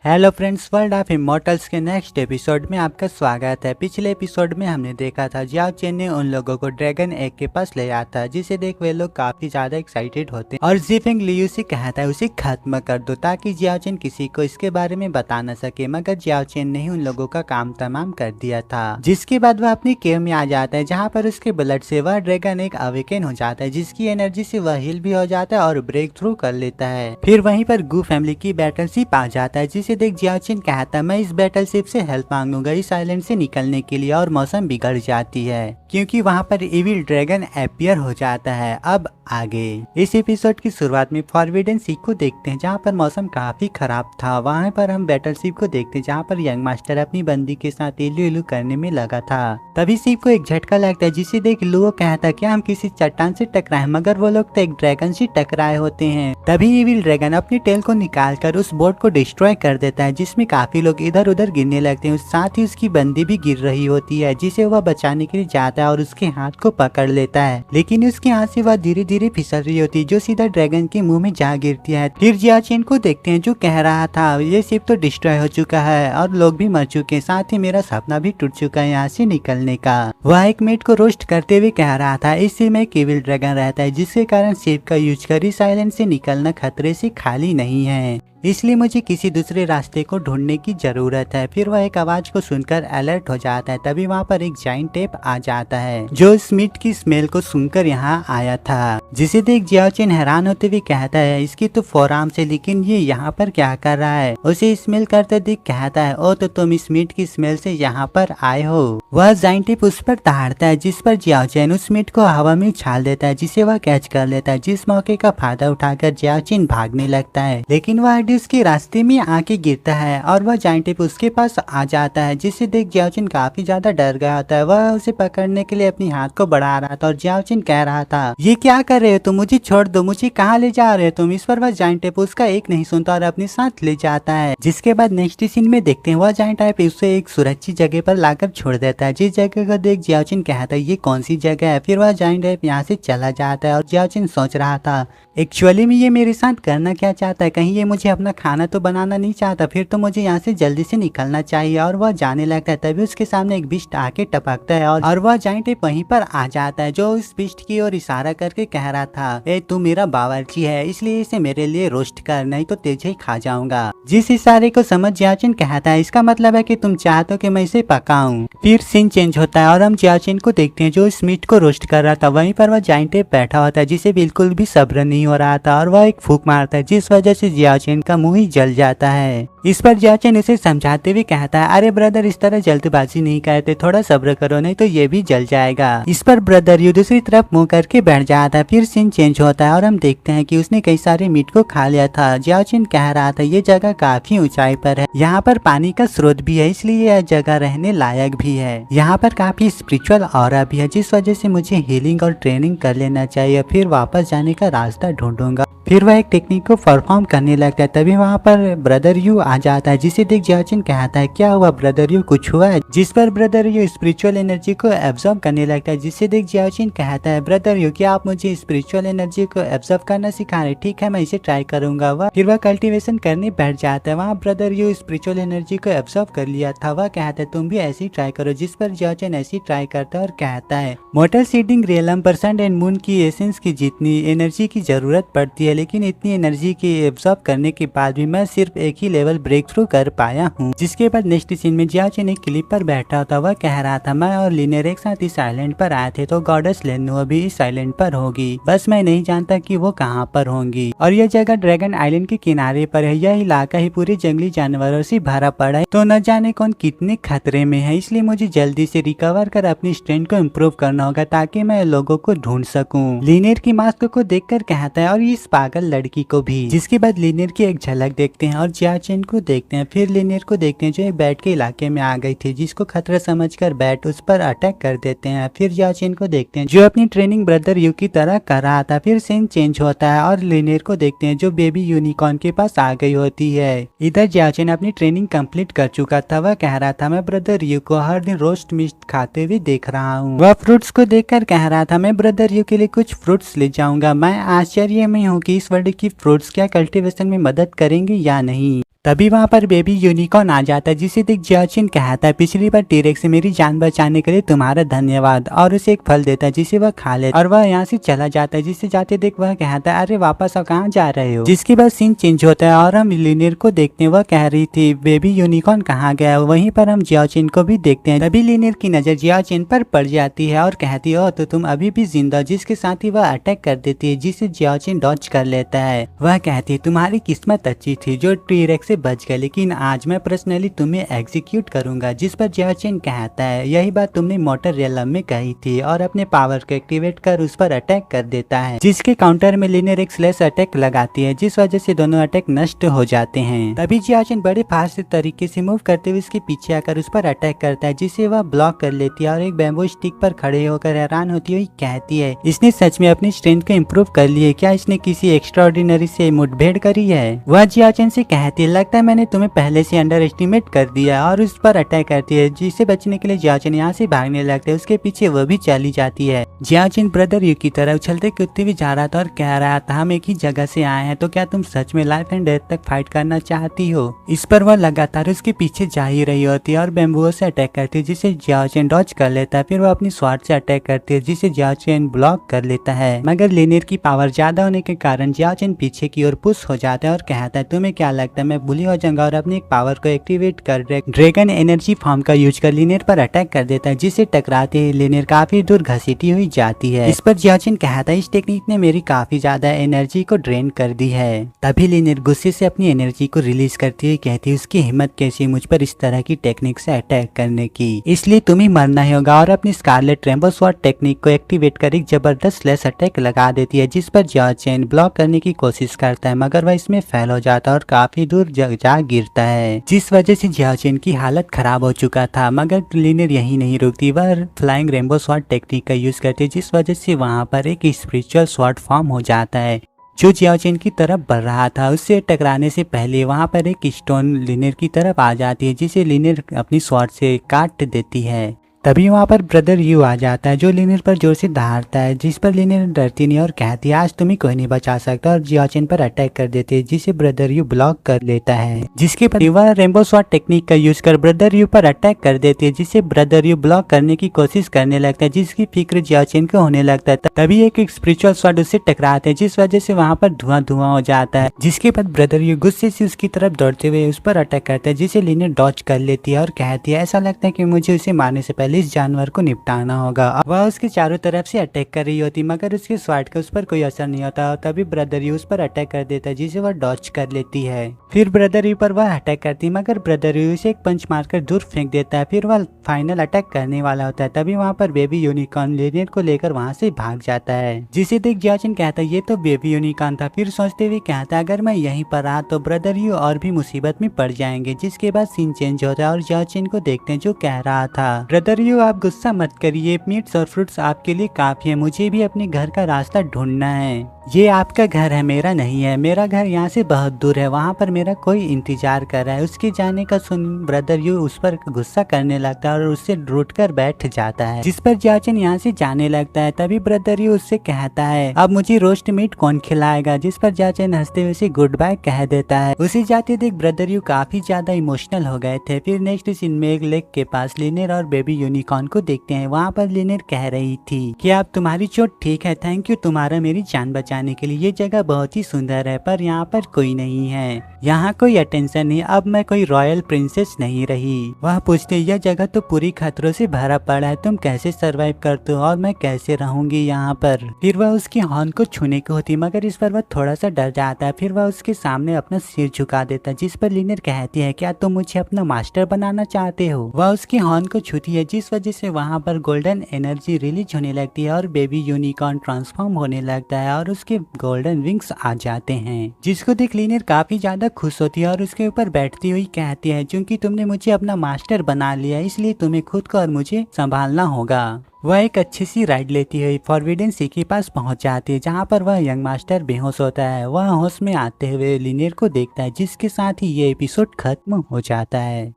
Hello friends, world of immortals के next episode में आपका स्वागत है। पिछले एपिसोड में हमने देखा था जियाओ चेन ने उन लोगों को ड्रैगन एग के पास ले आता है, जिसे देख वे लोग काफी ज्यादा एक्साइटेड होते हैं और जीफिंग लियू से कहता है उसे खत्म कर दो ताकि जियाओ चेन किसी को इसके बारे में बता न सके। मगर जियाओ चेन ने ही उन लोगों का काम तमाम कर दिया था, जिसके बाद वह अपनी केव में आ जाता है जहाँ पर उसके ब्लड से वह ड्रैगन एग अवेकन हो जाता है, जिसकी एनर्जी से वह हील भी हो जाता है और ब्रेक थ्रू कर लेता है। फिर वहीं पर गू फैमिली की बैटलशिप आ जाता है, जिसे देख जियाओ चेन कहता है मैं इस बैटलशिप से हेल्प मांगूंगा इस आइलैंड से निकलने के लिए, और मौसम बिगड़ जाती है क्योंकि वहाँ पर इविल ड्रैगन अपीयर हो जाता है। अब आगे इस एपिसोड की शुरुआत में फॉरबिडन सी को देखते हैं जहाँ पर मौसम काफी खराब था। वहाँ पर हम बैटलशिप को देखते हैं जहाँ पर यंग मास्टर अपनी बंदी के साथ इलू इलू करने में लगा था। तभी शिव को एक झटका लगता है, जिसे देख लुओ कहता है कि हम किसी चट्टान से टकराए, मगर वो लोग तो एक ड्रैगन से टकराए होते हैं। तभी इविल ड्रैगन अपनी टेल को निकालकर उस बोट को डिस्ट्रॉय कर देता है, जिसमें काफी लोग इधर उधर गिरने लगते हैं। साथ ही उसकी बंदी भी गिर रही होती है, जिसे वह बचाने के लिए जाता है और उसके हाथ को पकड़ लेता है, लेकिन उसके हाथ से वह धीरे धीरे फिसल रही होती है जो सीधा ड्रैगन के मुंह में जा गिरती है। फिर जियाओ चेन को देखते हैं जो कह रहा था ये शिप तो डिस्ट्रॉय हो चुका है और लोग भी मर चुके हैं, साथ ही मेरा सपना भी टूट चुका है यहाँ से निकलने का। वह एक मेट को रोस्ट करते हुए कह रहा था इस शिप में एक इविल ड्रैगन रहता है, जिसके कारण शिप का यूज कर इस आइलैंड से निकलना खतरे से खाली नहीं है, इसलिए मुझे किसी दूसरे रास्ते को ढूंढने की जरूरत है। फिर वह एक आवाज को सुनकर अलर्ट हो जाता है। तभी वहाँ पर एक जाइंट टेप आ जाता है जो स्मिथ की स्मेल को सुनकर यहाँ आया था, जिसे देख जियाओ चेन हैरान होते हुए कहता है इसकी तो फोरआर्म से, लेकिन ये यहाँ पर क्या कर रहा है। उसे स्मेल करते देख कहता है ओ तो तुम स्मिथ की स्मेल से यहाँ पर आए हो। वह जाइंट टेप उस पर ताड़ता है, जिस पर जियाओ चेन उस स्मिथ को हवा में उछाल देता है, जिसे वह कैच कर लेता है। जिस मौके का फायदा उठाकर जियाओ चेन भागने लगता है, लेकिन वह उसके रास्ते में आके गिरता है और वह जाइंट टेप उसके पास आ जाता है, जिसे देख जियाओ चेन काफी ज्यादा डर गया होता है। वह उसे पकड़ने के लिए अपनी हाथ को बढ़ा रहा था और जियाओ चेन कह रहा था ये क्या कर रहे हो तुम, मुझे छोड़ दो, मुझे कहाँ ले जा रहे हो तुम। इस पर वह जाइंट टेप उसका एक नहीं सुनता और अपने साथ ले जाता है। जिसके बाद नेक्स्ट सीन में देखते हैं वह जाइंट टेप उसे एक सुरक्षित जगह पर लाकर छोड़ देता है, जिस जगह को देख जियाओ चेन कहता है ये कौन सी जगह है। फिर वह जाइंट टेप यहाँ से चला जाता है और जियाओ चेन सोच रहा था एक्चुअली में ये मेरे साथ करना क्या चाहता है, कहीं ये मुझे अपना खाना तो बनाना नहीं चाहता, फिर तो मुझे यहाँ से जल्दी से निकलना चाहिए। और वह जाने लगता है, तभी उसके सामने एक बिस्ट आके टपकता है और वह जाइंट टेप वहीं पर आ जाता है, जो उस बिस्ट की ओर इशारा करके कह रहा था ए तू मेरा बावर्ची है, इसलिए इसे मेरे लिए रोस्ट कर, नहीं तो तुझे ही खा जाऊंगा। जिस इशारे को समझ जियाओ चेन कहता है इसका मतलब है कि तुम चाहते हो कि मैं इसे पकाऊं। फिर सीन चेंज होता है और हम जियाओ चेन को देखते हैं जो स्मिथ को रोस्ट कर रहा था, वहीं पर वह जाइंट टेप बैठा होता है, जिसे बिल्कुल भी सब्र नहीं हो रहा था और वह एक फूंक मारता है, जिस वजह से जियाओ चेन का मुंह ही जल जाता है। इस पर जियाओ चेन उसे समझाते हुए कहता है अरे ब्रदर इस तरह जल्दबाजी नहीं करते, थोड़ा सब्र करो नहीं तो ये भी जल जाएगा। इस पर ब्रदर यू दूसरी तरफ मुंह करके बैठ जाता है। फिर सीन चेंज होता है और हम देखते हैं कि उसने कई सारे मीट को खा लिया था। जियाओ चेन कह रहा था ये जगह काफी ऊंचाई पर है, यहाँ पर पानी का स्रोत भी है, इसलिए यह जगह रहने लायक भी है। यहाँ पर काफी स्पिरिचुअल ऑरा भी है, जिस वजह से मुझे हीलिंग और ट्रेनिंग कर लेना चाहिए, फिर वापस जाने का रास्ता ढूंढूंगा। फिर वह एक टेक्निक को परफॉर्म करने लगता है। तभी वहाँ पर ब्रदर यू आ जाता है, जिसे देख जियाओ चेन कहता है क्या हुआ ब्रदर यू, कुछ हुआ है। जिस पर ब्रदर यू स्पिरिचुअल एनर्जी को एब्जॉर्ब करने लगता है, जिससे देख जियाओ चेन कहता है ब्रदर यू क्या आप मुझे स्पिरिचुअल एनर्जी को एब्जॉर्ब करना सिखा रहे, ठीक है मैं इसे ट्राई करूंगा। फिर वह कल्टिवेशन करने बैठ जाता है। वहाँ ब्रदर यू स्पिरिचुअल एनर्जी को एब्जॉर्ब कर लिया था। वह कहता है तुम भी ऐसे ही ट्राई करो, जिस पर जियाओ चेन ऐसी ट्राई करता है और कहता है motor seeding realm percent and moon की एसेंस की जितनी एनर्जी की जरूरत पड़ती है, लेकिन इतनी एनर्जी की एब्जॉर्ब करने के बाद भी मैं सिर्फ एक ही लेवल ब्रेक थ्रू कर पाया हूँ। जिसके बाद नेक्स्ट सीन में जियाओ चेन एक क्लिप पर बैठा था। वह कह रहा था मैं और लिनेर एक साथ इस आइलैंड पर आए थे, तो गॉडेस लेनो भी इस आइलैंड पर होगी, बस मैं नहीं जानता कि वो कहाँ पर होंगी। और यह जगह ड्रैगन आइलैंड के किनारे पर है। यह इलाका ही पूरे जंगली जानवरों से भरा पड़ा है, तो न जाने कौन कितने खतरे में है, इसलिए मुझे जल्दी से रिकवर कर अपनी स्ट्रेंथ को इम्प्रूव करना होगा ताकि मैं लोगों को ढूंढ सकूं। लिनेर की मास्क को देखकर कहता है और इस पागल लड़की को भी। जिसके बाद लिनेर की एक झलक देखते हैं और जियाओ चेन को देखते हैं। फिर लिनेर को देखते हैं जो एक बैट के इलाके में आ गई थी, जिसको खतरा समझकर बैट उस पर अटैक कर देते हैं। फिर जियाओ चेन को देखते हैं जो अपनी ट्रेनिंग ब्रदर यू की तरह कर रहा था। फिर सीन चेंज होता है और लिनेर को देखते हैं जो बेबी यूनिकॉर्न के पास आ गई होती है। इधर जियाओ चेन अपनी ट्रेनिंग कंप्लीट कर चुका था। वह कह रहा था मैं ब्रदर यू को हर दिन रोस्ट मीट खाते हुए देख रहा हूँ। वह फ्रूट्स को देखकर कह रहा था मैं ब्रदर यू के लिए कुछ फ्रूट्स ले जाऊंगा। मैं आश्चर्य में हूँ कि इस वर्ल्ड की फ्रूट्स क्या कल्टीवेशन में मदद करेंगे या नहीं। तभी वहाँ पर बेबी यूनिकॉर्न आ जाता है, जिसे देख जियाचिन कहता है पिछली बार टीरेक्स से मेरी जान बचाने के लिए तुम्हारा धन्यवाद, और उसे एक फल देता है जिसे वह खा लेता और वह यहाँ से चला जाता है। जिसे जाते देख वह कहता है अरे वापस आप कहाँ जा रहे हो। जिसके बाद सीन चेंज होता है और हम लिनियर को देखते हैं। वह कह रही थी बेबी यूनिकॉर्न कहाँ गया। वहीं पर हम जियाचिन को भी देखते हैं। तभी लिनियर की नजर जियाचिन पर पड़ जाती है और कहती है तो तुम अभी भी जिंदा, जिसके साथ ही वह अटैक कर देती है जिसे जियाचिन डॉज कर लेता है। वह कहती है तुम्हारी किस्मत अच्छी थी जो टीरेक्स से बच गए, लेकिन आज मैं पर्सनली तुम्हें एग्जीक्यूट करूंगा। जिस पर जियाचिन कहता है यही बात तुमने मोटर रियलम में कही थी, और अपने पावर को एक्टिवेट कर उस पर अटैक कर देता है। जिसके काउंटर में लिनियर एक स्लैश अटैक लगाती है, जिस वजह से दोनों अटैक नष्ट हो जाते हैं। तभी जियाचिन बड़े फास्ट तरीके से मूव करते हुए उसके पीछे आकर उस पर अटैक करता है, जिसे वह ब्लॉक कर लेती है और एक बैम्बू स्टिक पर खड़े होकर हैरान होती हुई कहती है इसने सच में अपनी स्ट्रेंथ को इम्प्रूव कर ली है, क्या इसने किसी एक्स्ट्राऑर्डिनरी से मुठभेड़ करी है। वह जियाचिन से कहती है लगता है मैंने तुम्हें पहले से अंडर एस्टिमेट कर दिया, और उस पर अटैक करती है। जिसे बचने के लिए जियाचिन यहाँ से भागने लगते है, उसके पीछे वह भी चली जाती है। जियाचिन ब्रदर यू की तरह उछलते कूदते भी जा रहा था और कह रहा था हम एक ही जगह से आए हैं, तो क्या तुम सच में लाइफ एंड डेथ तक फाइट करना चाहती हो। इस पर वह लगातार उसके पीछे जा ही रही होती है और बैम्बुओं से अटैक करती है, जिसे जियाचिन डॉज कर लेता है। फिर वह अपनी स्वॉर्ड से अटैक करती है, जिसे जियाचिन ब्लॉक कर लेता है। मगर लिनियर की पावर ज्यादा होने के कारण जियाचिन पीछे की ओर पुश हो जाता है और कहता है तुम्हें क्या लगता है मैं बुली हो जाऊंगा, और अपनी पावर को एक्टिवेट कर ड्रैगन एनर्जी फॉर्म का यूज कर लिनियर पर अटैक कर देता है, जिसे टकराते ही लिनियर काफी दूर घसीटी हुई जाती है। इस पर जियाचिन कहता है इस टेक्निक ने मेरी काफी ज्यादा एनर्जी को ड्रेन कर दी है। तभी लिनियर गुस्से से अपनी एनर्जी को रिलीज करती है, कहती है उसकी हिम्मत कैसी मुझ पर इस तरह की टेक्निक से अटैक करने की, इसलिए तुम्हें मरना ही होगा। और अपनी स्कारलेट रेनबो स्वॉर्ड टेक्निक को एक्टिवेट कर एक जबरदस्त स्लैश अटैक लगा देती है, जिस पर जियाचिन ब्लॉक करने की कोशिश करता है, मगर वह इसमें फेल हो जाता है और काफी दूर जा गिरता है, जिस वजह से जियाचिन की हालत खराब हो चुका था। मगर लिनियर यही नहीं रुकती, वह फ्लाइंग रेनबो स्वॉर्ड टेक्निक का यूज करती है, जिस वजह से वहां पर एक स्पिरिचुअल स्वॉर्ड फॉर्म हो जाता है जो जियाचिन की तरफ बढ़ रहा था। उससे टकराने से पहले वहां पर एक स्टोन लिनियर की तरफ आ जाती है, जिसे लिनियर अपनी स्वॉर्ड से काट देती है। तभी वहाँ पर ब्रदर यू आ जाता है जो लिनियर पर जोर से दहाड़ता है, जिस पर लिनियर डरती नहीं और कहती है आज तुम्हें कोई नहीं बचा सकता, और जियाचिन पर अटैक कर देती है, जिसे ब्रदर यू ब्लॉक कर लेता है। जिसके बाद वह रेनबो स्वॉर्ड टेक्निक का यूज कर ब्रदर यू पर अटैक कर देती है, जिसे ब्रदर यू ब्लॉक करने की कोशिश करने लगता है, जिसकी फिक्र जियाचिन को होने लगता है। तभी एक स्पिरिचुअल स्वॉर्ड उससे टकराते हैं, जिस वजह से वहाँ पर धुआं धुआं हो जाता है। जिसके बाद ब्रदर यू गुस्से से उसकी तरफ दौड़ते हुए उस पर अटैक करता है, जिसे लिनियर डॉज कर लेती है और कहती है ऐसा लगता है कि मुझे उसे मारने से पहले इस जानवर को निपटाना होगा। वह उसके चारों तरफ से अटैक कर रही होती, मगर उसके स्वॉर्ड का उस पर कोई असर नहीं होता। तभी ब्रदर यू उस पर अटैक कर देता है, जिसे वह डॉज कर लेती है। फिर ब्रदर यू पर वह अटैक करती, मगर ब्रदर यू उसे एक पंच मारकर दूर फेंक देता है। फिर वह फाइनल अटैक करने वाला होता है। तभी वहाँ पर बेबी यूनिकॉर्न लिनियर को लेकर वहाँ से भाग जाता है, जिसे देख जियाचिन कहता है ये तो बेबी यूनिकॉर्न था। फिर सोचते हुए कहता है अगर मैं यहीं पर रहा तो ब्रदर यू और भी मुसीबत में पड़ जाएंगे। जिसके बाद सीन चेंज होता है और जियाचिन को देखते हैं जो कह रहा था ब्रदर यू आप गुस्सा मत करिए, मीट्स और फ्रूट्स आपके लिए काफी है, मुझे भी अपने घर का रास्ता ढूंढना है। ये आपका घर है, मेरा नहीं है। मेरा घर यहाँ से बहुत दूर है, वहाँ पर मेरा कोई इंतजार कर रहा है। उसके जाने का सुन ब्रदर यू उस पर गुस्सा करने लगता है और उससे रूठ कर बैठ जाता है, जिस पर जियाचिन यहाँ से जाने लगता है। तभी ब्रदर यू उससे कहता है अब मुझे रोस्ट मीट कौन खिलाएगा, जिस पर जियाचिन हंसते हुए उसे गुड बाय कह देता है। उसे जाते देख ब्रदर यू काफी ज्यादा इमोशनल हो गए थे। फिर नेक्स्ट सीन में एक लेक के पास लिनियर और बेबी यूनिकॉर्न को देखते हैं। वहाँ पर लिनियर कह रही थी कि अब तुम्हारी चोट ठीक है, थैंक यू तुम्हारा मेरी जान बचाने के लिए। ये जगह बहुत ही सुंदर है, पर यहाँ पर कोई नहीं है, यहाँ कोई अटेंशन नहीं, अब मैं कोई रॉयल प्रिंसेस नहीं रही। वह पूछते यह जगह तो पूरी खतरों से भरा पड़ा है, तुम कैसे सरवाइव करते हो और मैं कैसे रहूंगी यहाँ पर। फिर वह उसकी हॉर्न को छूने को होती, मगर इस पर वह थोड़ा सा डर जाता है। फिर वह उसके सामने अपना सिर झुका देता है, जिस पर लिनियर कहती है क्या तुम मुझे अपना मास्टर बनाना चाहते हो। वह उसकी हॉर्न को छूती है, जिस वजह से वहाँ पर गोल्डन एनर्जी रिलीज होने लगती है और बेबी यूनिकॉर्न ट्रांसफॉर्म होने लगता है और उसके गोल्डन विंग्स आ जाते हैं, जिसको देख लिनियर काफी ज्यादा खुश होती है और उसके ऊपर बैठती हुई कहती है क्योंकि तुमने मुझे अपना मास्टर बना लिया, इसलिए तुम्हें खुद को और मुझे संभालना होगा। वह एक अच्छी सी राइड लेती हुई फॉरबिडन सी के पास पहुंच जाती है, जहां पर वह यंग मास्टर बेहोश होता है। वह होश में आते हुए लिनियर को देखता है, जिसके साथ ही ये एपिसोड खत्म हो जाता है।